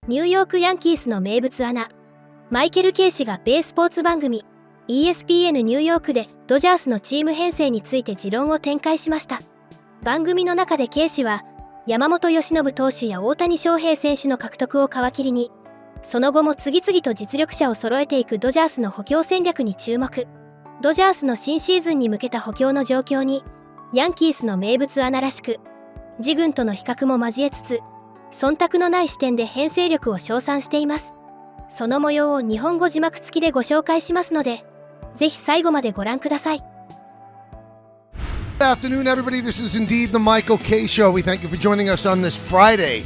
ニューヨークヤンキースの名物アナ、マイケル・ケイ氏が米スポーツ番組 ESPN ニューヨークでドジャースのチーム編成について持論を展開しました。番組の中でケイ氏は、山本由伸投手や大谷翔平選手の獲得を皮切りに、その後も次々と実力者を揃えていくドジャースの補強戦略に注目。ドジャースの新シーズンに向けた補強の状況に、ヤンキースの名物アナらしく、自軍との比較も交えつつ、忖度のない視点で編成力を称賛しています。その模様を日本語字幕付きでご紹介しますので、ぜひ最後までご覧ください。Good afternoon, everybody. This is indeed the Michael K. Show. We thank you for joining us on this Friday.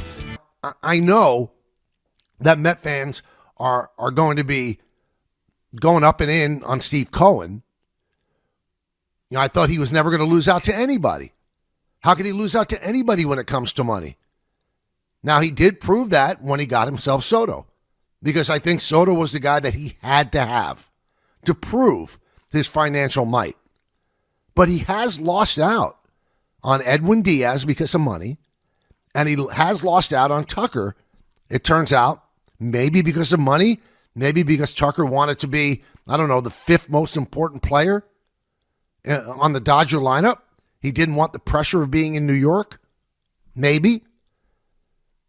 I know that Met fans are going to be going up and in on Steve Cohen. You know, I thought he was never going to lose out to anybody. How could he lose out to anybody when it comes to money? Now, he did prove that when he got himself Soto, because I think Soto was the guy that he had to have to prove his financial might. But he has lost out on Edwin Diaz because of money, and he has lost out on Tucker, it turns out, maybe because of money, maybe because Tucker wanted to be, I don't know, the fifth most important player on the Dodger lineup. He didn't want the pressure of being in New York, maybe.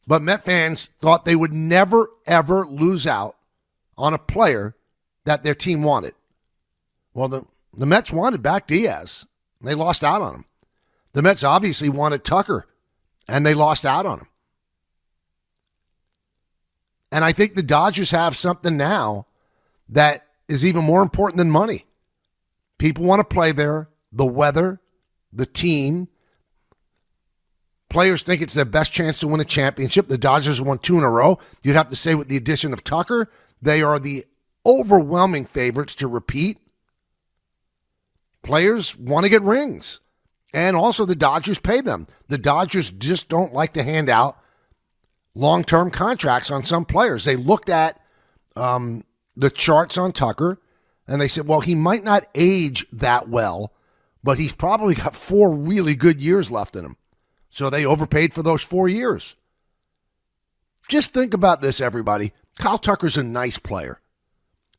But Met fans thought they would never, ever lose out on a player that their team wanted. Well, the Mets wanted back Diaz, and they lost out on him. The Mets obviously wanted Tucker, and they lost out on him. And I think the Dodgers have something now that is even more important than money. People want to play there, the weather, the team. Players think it's their best chance to win a championship. The Dodgers won 2 in a row. You'd have to say with the addition of Tucker, they are the overwhelming favorites to repeat. Players want to get rings. And also the Dodgers pay them. The Dodgers just don't like to hand out long-term contracts on some players. They looked at the charts on Tucker, and they said, well, he might not age that well, but he's probably got 4 really good years left in him. So they overpaid for those 4 years. Just think about this, everybody. Kyle Tucker's a nice player.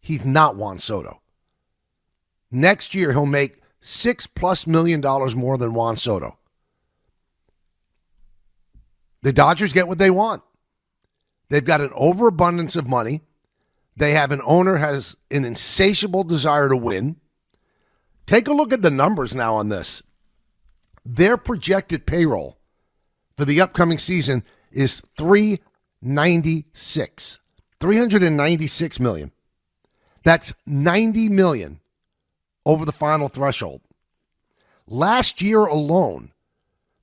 He's not Juan Soto. Next year, he'll make $6+ million more than Juan Soto. The Dodgers get what they want. They've got an overabundance of money. They have an owner who has an insatiable desire to win. Take a look at the numbers now on this. Their projected payroll for the upcoming season is $396 million. That's $90 million over the final threshold. Last year alone,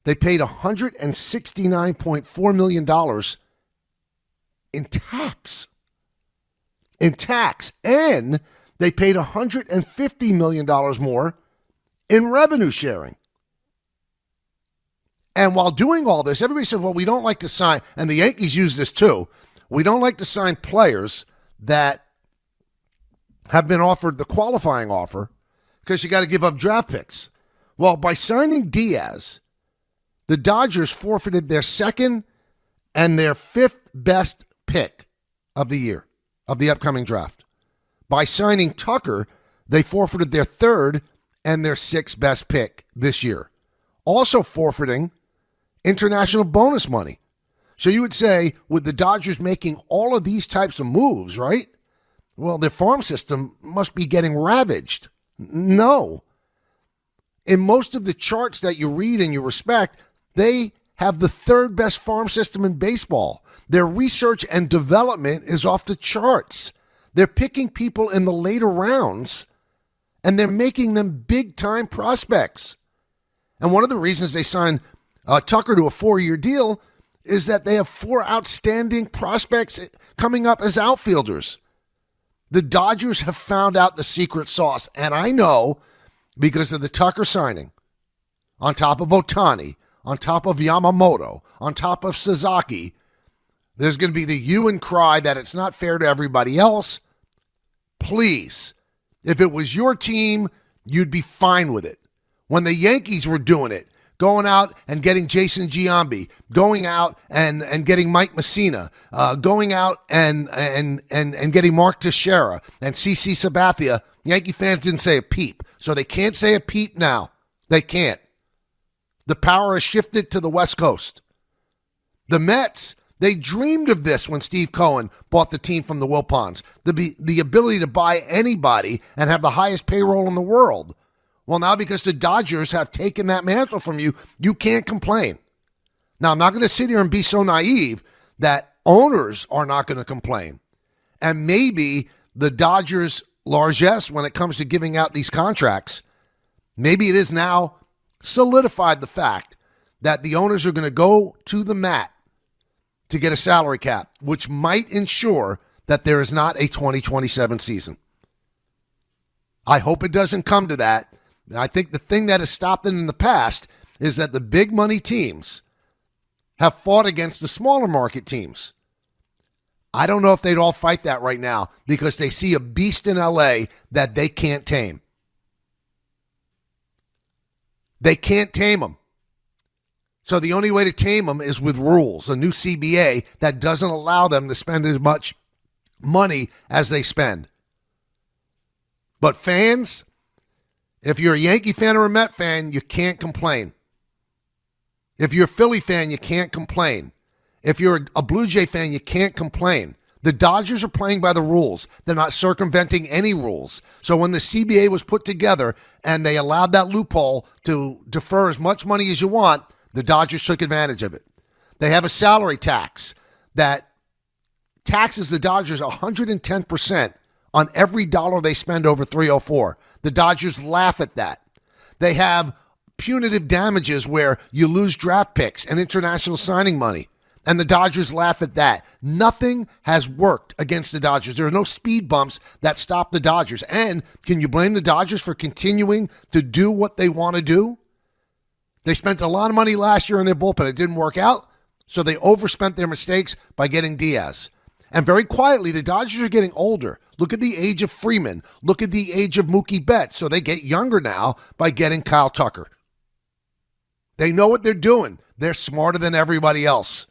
they paid $169.4 million in tax. And they paid $150 million more in revenue sharing. And while doing all this, everybody said, well, we don't like to sign, and the Yankees use this too, we don't like to sign players that have been offered the qualifying offer because you got to give up draft picks. Well, by signing Diaz, the Dodgers forfeited their second and their 5th best pick of the year, of the upcoming draft. By signing Tucker, they forfeited their 3rd and their 6th best pick this year. Also forfeiting international bonus money. So you would say, with the Dodgers making all of these types of moves, right? Well, their farm system must be getting ravaged. No. In most of the charts that you read and you respect, they have the 3rd best farm system in baseball. Their research and development is off the charts. They're picking people in the later rounds, and they're making them big-time prospects. And one of the reasons they signed Tucker to a 4-year deal is that they have 4 outstanding prospects coming up as outfielders. The Dodgers have found out the secret sauce, and I know because of the Tucker signing, on top of Ohtani, on top of Yamamoto, on top of Sasaki, there's going to be the hue and cry that it's not fair to everybody else. Please, if it was your team, you'd be fine with it. When the Yankees were doing it, going out and getting Jason Giambi, going out and getting Mike Messina, going out and getting Mark Teixeira and CC Sabathia, Yankee fans didn't say a peep. So they can't say a peep now. They can't. The power has shifted to the West Coast. The Mets, they dreamed of this when Steve Cohen bought the team from the Wilpons. The ability to buy anybody and have the highest payroll in the world. Well, now because the Dodgers have taken that mantle from you, you can't complain. Now, I'm not going to sit here and be so naive that owners are not going to complain. And maybe the Dodgers' largesse when it comes to giving out these contracts, maybe it is now solidified the fact that the owners are going to go to the mat to get a salary cap, which might ensure that there is not a 2027 season. I hope it doesn't come to that. I think the thing that has stopped it in the past is that the big money teams have fought against the smaller market teams. I don't know if they'd all fight that right now because they see a beast in LA that they can't tame. They can't tame them. So the only way to tame them is with rules, a new CBA that doesn't allow them to spend as much money as they spend. But fans, if you're a Yankee fan or a Met fan, you can't complain. If you're a Philly fan, you can't complain. If you're a Blue Jay fan, you can't complain. The Dodgers are playing by the rules. They're not circumventing any rules. So when the CBA was put together and they allowed that loophole to defer as much money as you want, the Dodgers took advantage of it. They have a salary tax that taxes the Dodgers 110% on every dollar they spend over 304. The Dodgers laugh at that. They have punitive damages where you lose draft picks and international signing money, and the Dodgers laugh at that. Nothing has worked against the Dodgers. There are no speed bumps that stop the Dodgers. And can you blame the Dodgers for continuing to do what they want to do? They spent a lot of money last year in their bullpen. It didn't work out, so they overspent their mistakes by getting Diaz. And very quietly, the Dodgers are getting older. Look at the age of Freeman. Look at the age of Mookie Betts. So they get younger now by getting Kyle Tucker. They know what they're doing. They're smarter than everybody else.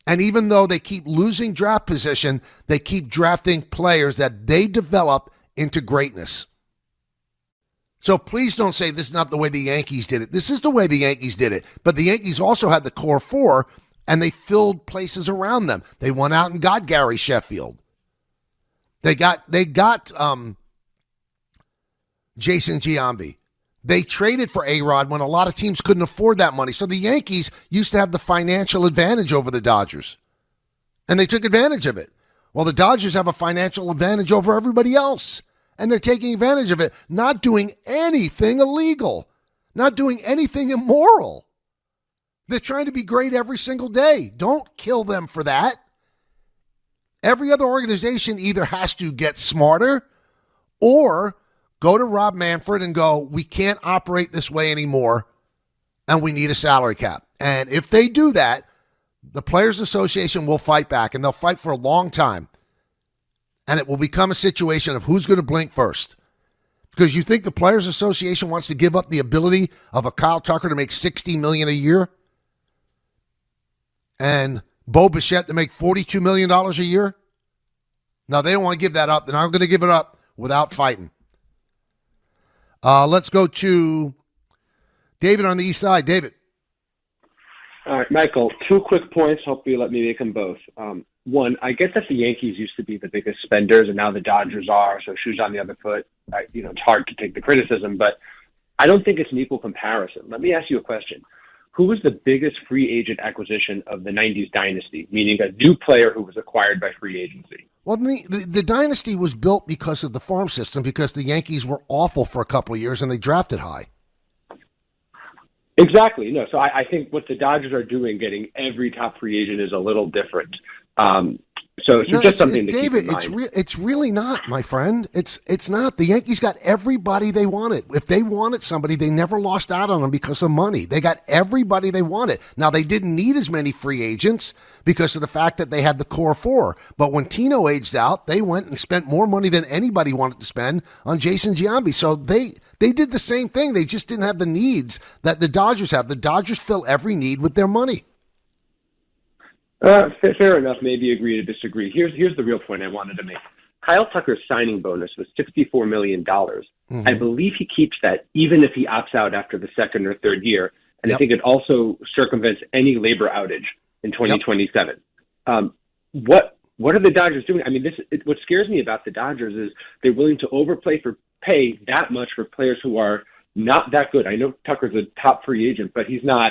And even though they keep losing draft position, they keep drafting players that they develop into greatness. So please don't say this is not the way the Yankees did it. This is the way the Yankees did it. But the Yankees also had the core four, and they filled places around them. They went out and got Gary Sheffield. They got Jason Giambi. They traded for A-Rod when a lot of teams couldn't afford that money. So the Yankees used to have the financial advantage over the Dodgers, and they took advantage of it. Well, the Dodgers have a financial advantage over everybody else, and they're taking advantage of it, not doing anything illegal, not doing anything immoral. They're trying to be great every single day. Don't kill them for that. Every other organization either has to get smarter or go to Rob Manfred and go, we can't operate this way anymore, and we need a salary cap. And if they do that, the Players Association will fight back, and they'll fight for a long time. And it will become a situation of who's going to blink first. Because you think the Players Association wants to give up the ability of a Kyle Tucker to make $60 million a year? And Bo Bichette to make $42 million a year? No, they don't want to give that up. They're not going to give it up without fighting. Let's go to David on the east side. David. All right, Michael, 2 quick points. Hopefully you let me make them both. One, I get that the Yankees used to be the biggest spenders, and now the Dodgers are, so shoes on the other foot. It's hard to take the criticism, but I don't think it's an equal comparison. Let me ask you a question. Who was the biggest free agent acquisition of the 90s dynasty, meaning a new player who was acquired by free agency? Well, the dynasty was built because of the farm system, because the Yankees were awful for a couple of years and they drafted high. Exactly. No, so I think what the Dodgers are doing, getting every top free agent, is a little different. So No, just something to David, keep in mind. it's really not, my friend. It's not. The Yankees got everybody they wanted. If they wanted somebody, they never lost out on them because of money. They got everybody they wanted. Now, they didn't need as many free agents because of the fact that they had the core four. But when Tino aged out, they went and spent more money than anybody wanted to spend on Jason Giambi. So they did the same thing. They just didn't have the needs that the Dodgers have. The Dodgers fill every need with their money. Fair enough. Maybe agree to disagree. Here's the real point I wanted to make. Kyle Tucker's signing bonus was $64 million. I believe he keeps that even if he opts out after the second or third year. And I think it also circumvents any labor outage in 2027. What are the Dodgers doing? I mean, what scares me about the Dodgers is they're willing to pay that much for players who are not that good. I know Tucker's a top free agent, but he's not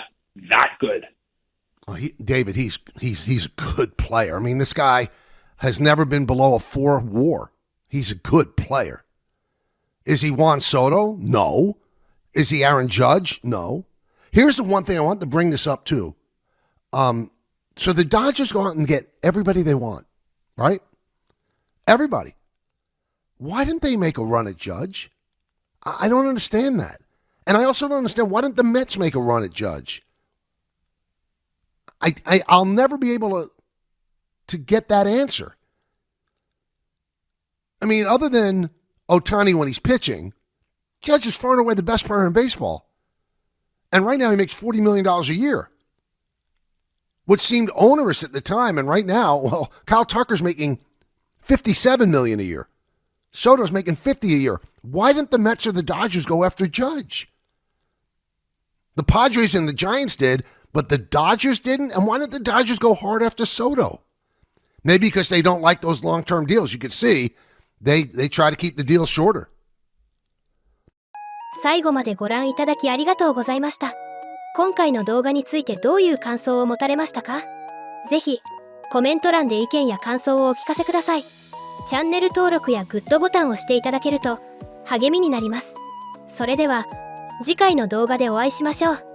that good. Well, David, he's a good player. I mean, this guy has never been below a 4 WAR. He's a good player. Is he Juan Soto? No. Is he Aaron Judge? No. Here's the one thing I want to bring this up too. So the Dodgers go out and get everybody they want, right? Everybody. Why didn't they make a run at Judge? I don't understand that. And I also don't understand, why didn't the Mets make a run at Judge? I'll never be able to get that answer. I mean, other than Ohtani when he's pitching, Judge is far and away the best player in baseball. And right now he makes $40 million a year, which seemed onerous at the time. And right now, well, Kyle Tucker's making $57 million a year. Soto's making $50 a year. Why didn't the Mets or the Dodgers go after Judge? The Padres and the Giants did, but the Dodgers didn't? And why didn't the Dodgers go hard after Soto? Maybe because they don't like those long-term deals. You could see they try to keep the deals shorter. 最後までご覧いただきありがとうございました。今回の動画についてどういう感想を持たれましたか？ぜひコメント欄で意見や感想をお聞かせください。チャンネル登録やグッドボタンを押していただけると励みになります。それでは次回の動画でお会いしましょう。